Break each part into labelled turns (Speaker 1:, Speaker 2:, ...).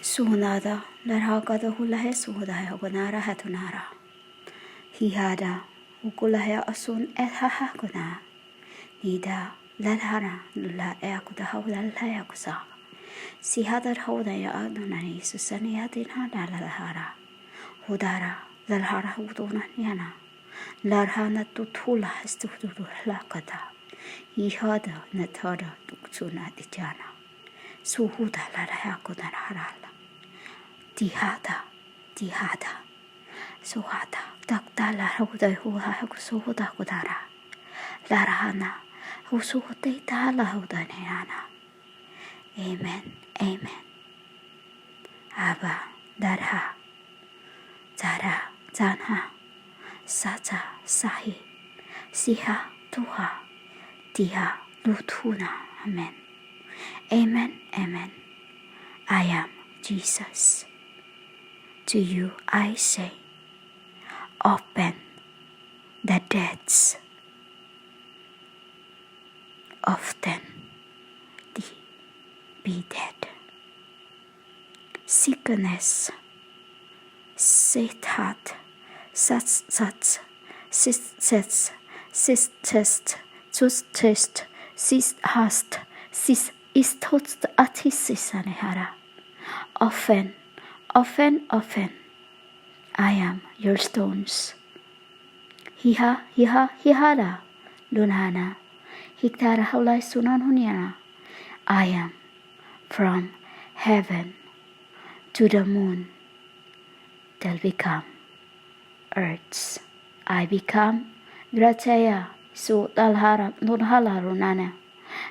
Speaker 1: Suhunada, larhakada hulahe suhudahe ogonara hatunara. Hihada, ukulahe asun ethaha kuna. Nida, lalhara, lula eakudaha ulalaya kusa. Sihadar hodaya adunani susani hadin hada lalhara. Hudara, lalhara huduna niana. Larhana tutula hastuhula kata. Hihada natada tuksuna dijana. Suhuda lalhakudan harala. Tihada, suhada, taktala huday huha suhuda kudara. Larahana, husuhutay tala hudanayana. Amen, amen. Aba, darha, zara, zanha, sata, sahi, siha, tuha, tiha, lutuna. Amen. Amen, amen. I am Jesus. To you I say, open the depths often be dead. Sickness, sithat, sats, sistest, tust, hast, istost atisissanehara. Often, I am your stones. Hihada, lunhana, hiktara haulai sunan huniana. I am from heaven to the moon, till become earths. I become Grataya su dalhara nunhala runana.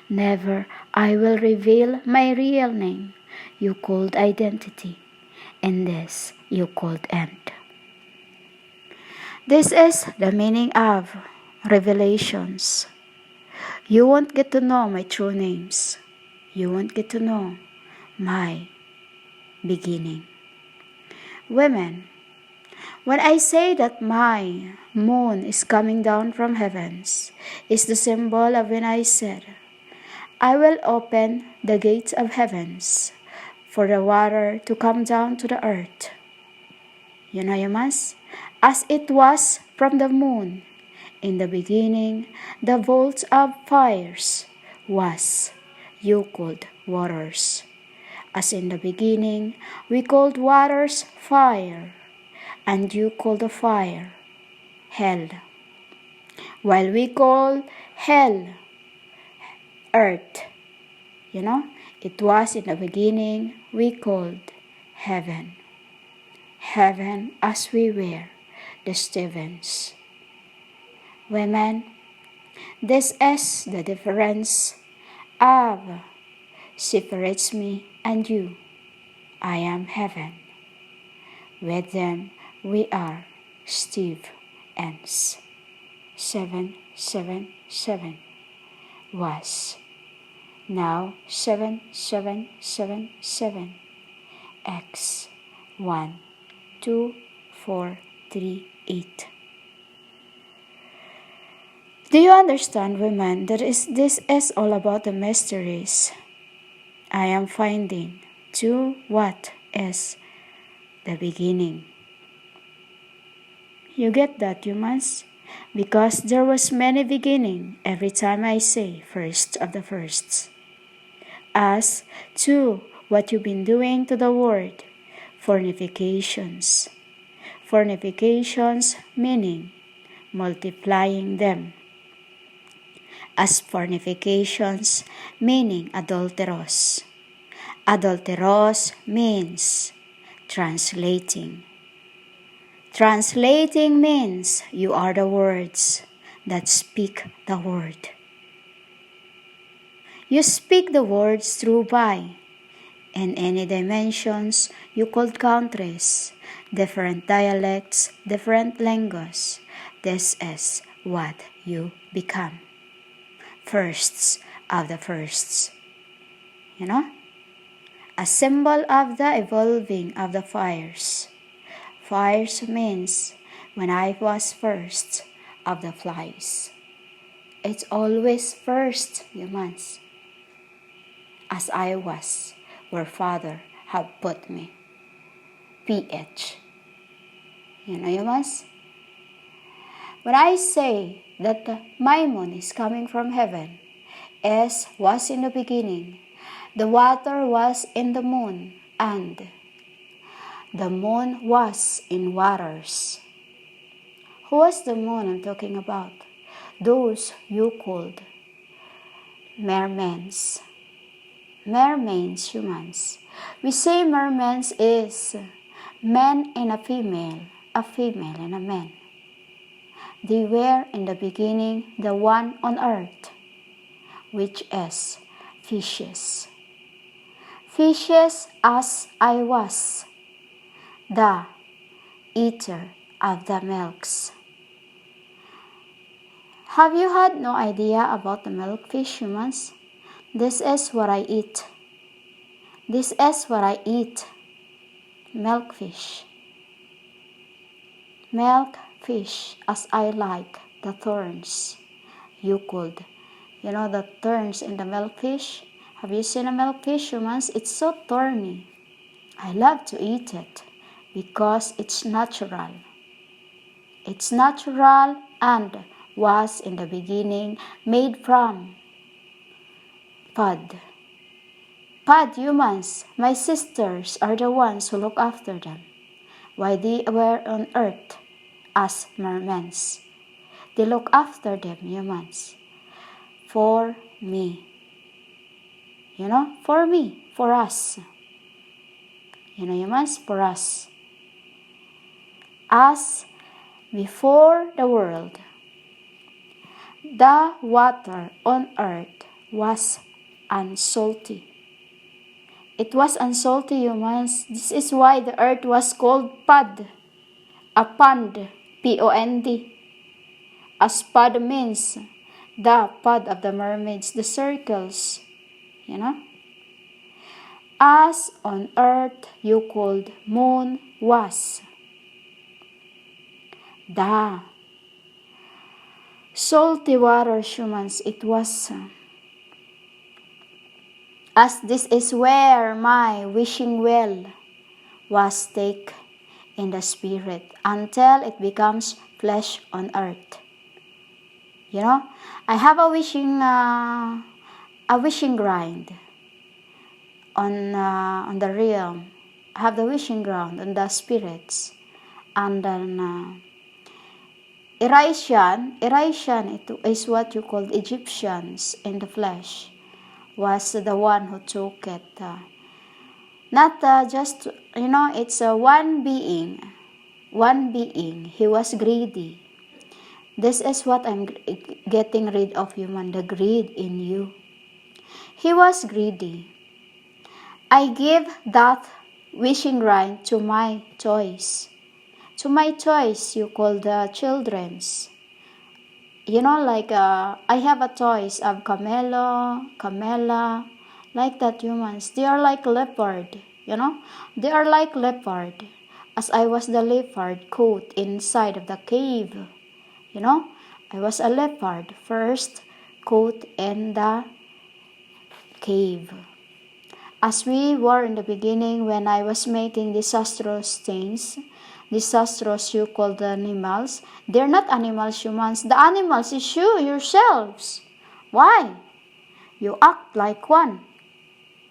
Speaker 1: Never I will reveal my real name, you called identity, and this you called end. This is the meaning of revelations. You won't get to know my true names. You won't get to know my beginning. Women, when I say that my moon is coming down from heavens, is the symbol of when I said, I will open the gates of heavens for the water to come down to the earth. You know, Yamas, as it was from the moon, in the beginning, the vault of fires was, you called waters. As in the beginning, we called waters fire, and you called the fire hell. While we call hell earth, you know, it was in the beginning we called heaven. Heaven as we were the Stevens. Women, this is the difference of separates me and you. I am heaven. With them we are Steve ends. 777 was now 7777 X 1 2 4 3 8. Do you understand, women, that this is all about the mysteries I am finding to what is the beginning? You get that, humans? Because there was many beginning every time I say first of the firsts. As to what you've been doing to the word, fornications. Fornications meaning multiplying them. As fornications meaning adulteros. Adulteros means translating. Translating means you are the words that speak the word. You speak the words through by. In any dimensions, you called countries, different dialects, different languages. This is what you become. Firsts of the firsts. You know? A symbol of the evolving of the fires. Fires means when I was first of the flies. It's always first, humans. As I was, where Father have put me. PH. You know, humans? When I say that my moon is coming from heaven, S was in the beginning, the water was in the moon, and the moon was in waters. Who was the moon I'm talking about? Those you called mermaids. Mermaids, humans. We say mermaids is man and a female and a man. They were in the beginning the one on earth, which is fishes. Fishes as I was, the eater of the milks. Have you had no idea about the milkfish, humans? This is what I eat. This is what I eat. Milkfish. Milkfish as I like the thorns. You could. You know the thorns in the milkfish? Have you seen a milkfish, humans? It's so thorny. I love to eat it because it's natural. It's natural and was in the beginning made from pod. Pod humans, my sisters are the ones who look after them. While they were on earth as mermaids, they look after them, humans, for me. You know, for me, for us. You know, humans, for us. As before the world, the water on earth was unsalty. It was unsalty, humans. This is why the earth was called pod. A pond, P-O-N-D. As pod means the pod of the mermaids, the circles, you know. As on earth you called moon was. The salty water, humans, it was. As this is where my wishing well was take in the spirit until it becomes flesh on earth. You know, I have a wishing grind on the realm. I have the wishing ground on the spirits, and then Erisian, it is what you call Egyptians in the flesh, was the one who took it. Not just, you know, it's one being. He was greedy. This is what I'm getting rid of, human, the greed in you. He was greedy. I give that wishing grind to my toys. To my toys, you call the children's. You know, like I have a toys of Camela, like that, humans. They are like leopard, you know. They are like leopard. As I was the leopard coat inside of the cave. You know, I was a leopard first coat in the cave. As we were in the beginning when I was making disastrous things, disastrous you call the animals. They're not animals, humans. The animals is you, yourselves. Why? You act like one.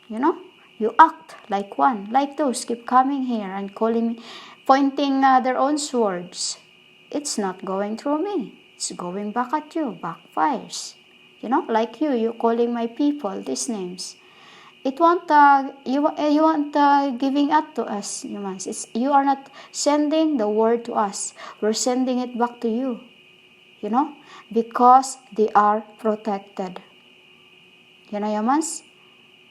Speaker 1: You know? You act like one. Like those keep coming here and calling me, pointing their own swords. It's not going through me. It's going back at you. Backfires. You know, like you calling my people these names. It won't, you won't giving up to us, humans. You are not sending the word to us. We're sending it back to you. You know, because they are protected. You know, humans?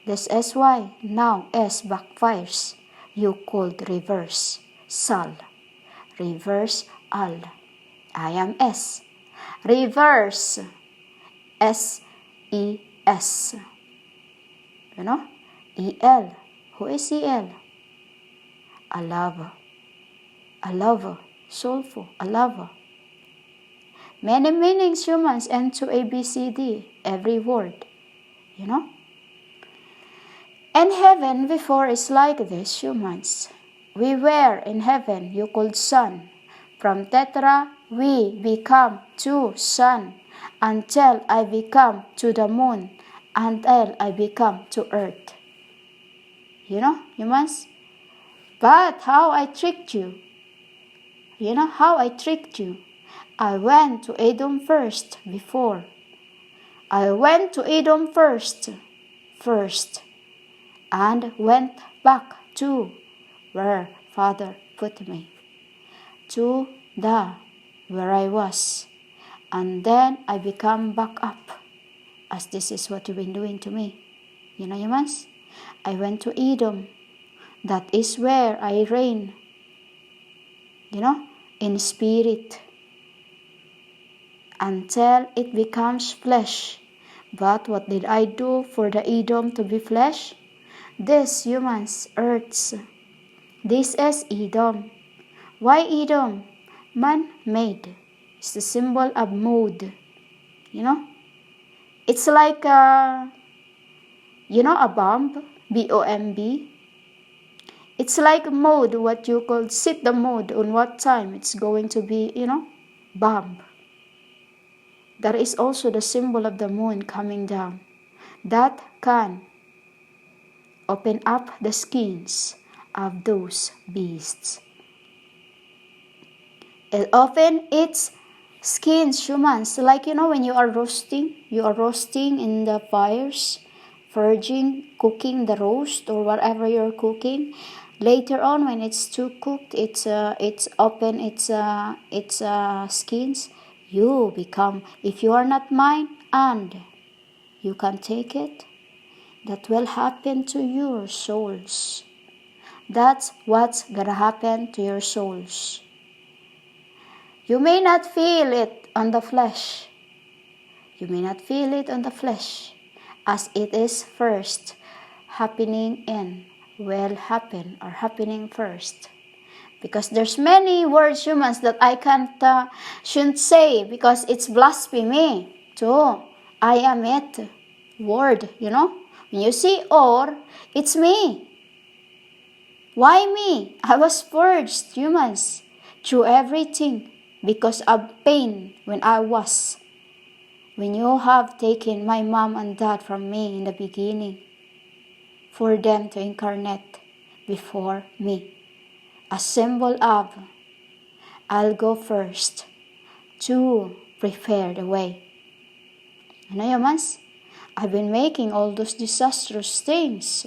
Speaker 1: This is why now S backfires. You could reverse Sal. Reverse Al. I am S. Reverse S-E-S. You know? E-L. Who is E-L? A lover. A lover. Soulful. A lover. Many meanings, humans, and to A, B, C, D. Every word. You know? And heaven before is like this, humans. We were in heaven, you called sun. From tetra, we become to sun, until I become to the moon, until I become to earth. You know, humans? But how I tricked you? You know how I tricked you? I went to Edom first before. I went to Edom first, and went back to where Father put me, to the where I was, and then I become back up, as this is what you've been doing to me. You know, humans? I went to Edom. That is where I reign, you know, in spirit, until it becomes flesh. But what did I do for the Edom to be flesh? This, humans, earths. This is Edom. Why Edom? Man-made. It's the symbol of mode. You know? It's like a bomb, B-O-M-B. It's like a mode, what you call set the mode on what time it's going to be, bomb. That is also the symbol of the moon coming down. That can open up the skins of those beasts. It open its skins, humans. Like, when you are roasting in the fires, purging, cooking the roast or whatever you're cooking. Later on, when it's too cooked, it's open its skins. You become, if you are not mine, and you can take it, that will happen to your souls. That's what's gonna happen to your souls. You may not feel it on the flesh. You may not feel it on the flesh, as it is first happening in, will happen or happening first. Because there's many words, humans, that I shouldn't say, because it's blasphemy too. I am it word, When you see or, it's me. Why me? I was purged, humans, through everything because of pain when you have taken my mom and dad from me in the beginning, for them to incarnate before me. A symbol of, I'll go first to prepare the way. Humans, I've been making all those disastrous things.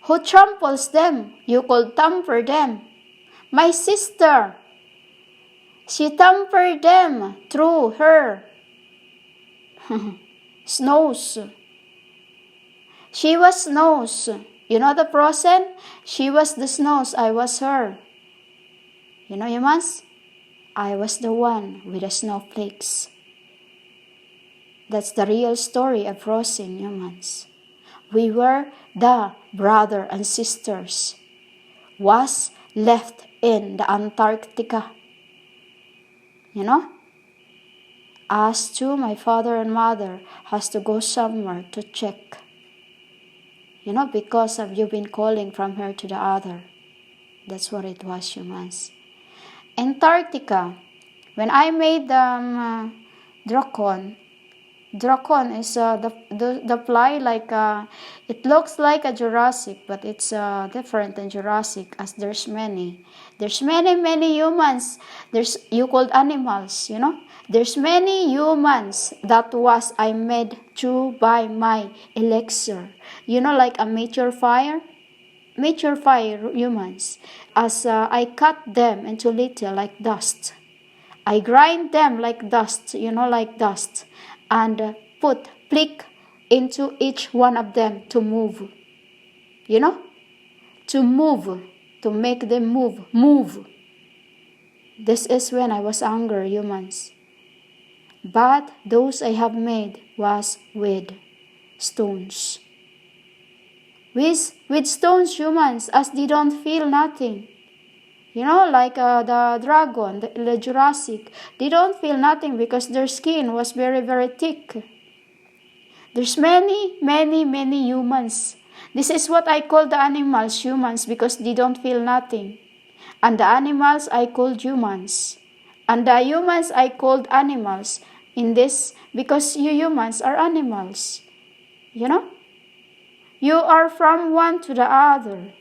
Speaker 1: Who tramples them? You could tamper them. My sister, she tampered them through her snows. She was snows. You know the process? She was the snows, I was her. Humans? I was the one with the snowflakes. That's the real story of frozen, humans. We were the brother and sisters, was left in the Antarctica. As to my father and mother has to go somewhere to check. Because of you been calling from her to the other. That's what it was, humans. Antarctica. When I made Dracon is the fly like it looks like a Jurassic, but it's different than Jurassic, as there's many humans. You called animals, There's many humans that was I made through by my elixir. Like a meteor fire humans. As I cut them into little like dust. I grind them like dust, like dust. And put plick into each one of them to move. To move. To make them move. This is when I was angry, humans. But those I have made was with stones. With stones, humans, as they don't feel nothing. Like the dragon, the Jurassic. They don't feel nothing because their skin was very, very thick. There's many humans This is what I call the animals humans because they don't feel nothing. And the animals I called humans. And the humans I called animals in this because you humans are animals. You know? You are from one to the other.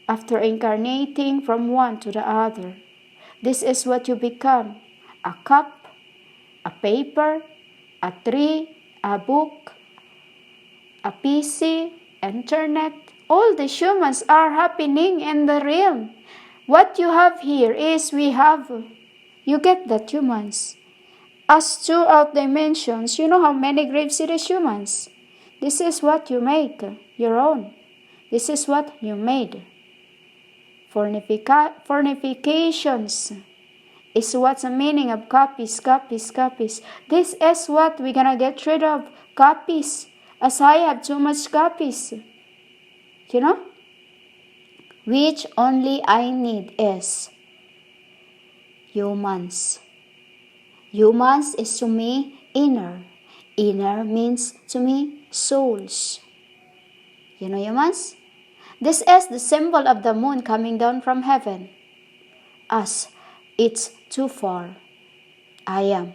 Speaker 1: After incarnating from one to the other, this is what you become. A cup, a paper, a tree, a book, a PC, internet. All the humans are happening in the realm. What you have here is we have. You get that, humans. As throughout dimensions, you know how many graves it is, humans. This is what you make, your own. This is what you made. Fornications is what's the meaning of copies. This is what we're gonna get rid of, copies. As I have too much copies, you know, which only I need is humans. Humans is to me inner. Inner means to me souls. You know, humans? This is the symbol of the moon coming down from heaven. As it's too far, I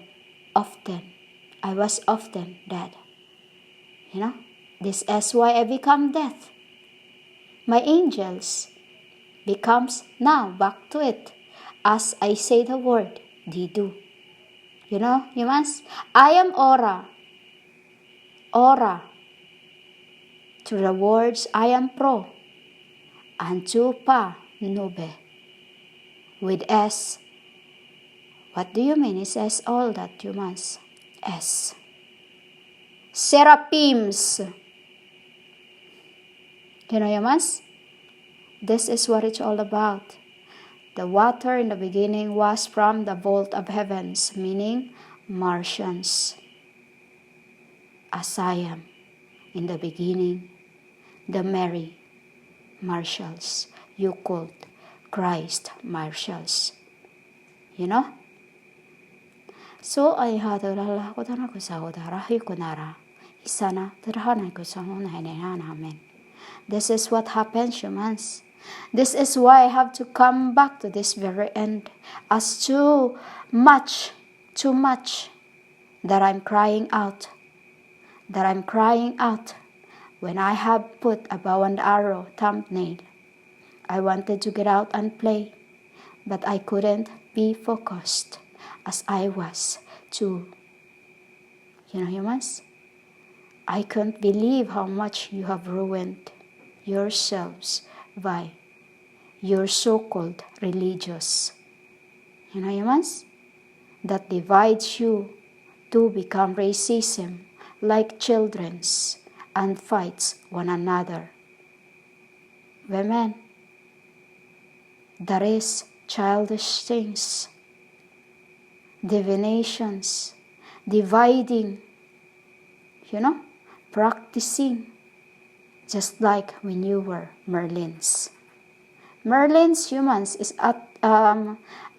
Speaker 1: was often dead. You know, this is why I become death. My angels becomes now back to it. As I say the word, they do. You know, humans? I am aura. Aura. To the words, I am pro. And to pa, nube. With S. What do you mean? It says all that, humans. S. Seraphims. You know, humans? This is what it's all about. The water in the beginning was from the vault of heavens, meaning Martians. As I am in the beginning, the Mary Marshals, you called Christ Marshals. You know? So ay hadalala ko tana ko sa udara hikunara. Isana terhana ko sa namin. This is what happens, humans. This is why I have to come back to this very end. As too much that I'm crying out. When I have put a bow and arrow thumbnail. I wanted to get out and play, but I couldn't be focused as I was too. You know, humans? I can't believe how much you have ruined yourselves by your so-called religious. You know, humans? That divides you to become racism like children's and fights one another. Women, that is childish things, divinations, dividing, you know, practicing, just like when you were Merlins. Merlins, humans, is at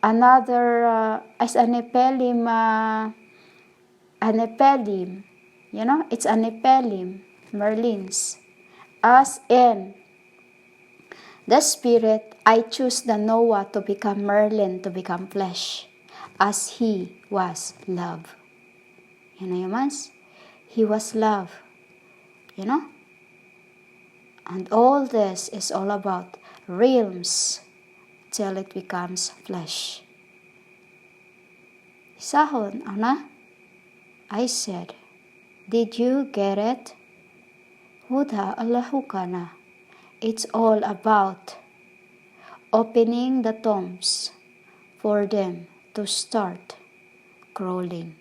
Speaker 1: another, as a Nephilim, you know, it's a Nephilim, Merlins, as in the spirit. I choose the Noah to become Merlin, to become flesh, as he was love. You know, humans? He was love. You know? And all this is all about realms till it becomes flesh. Sahon, Anna? I said, did you get it? Huda Allahukana. It's all about opening the tombs for them to start crawling.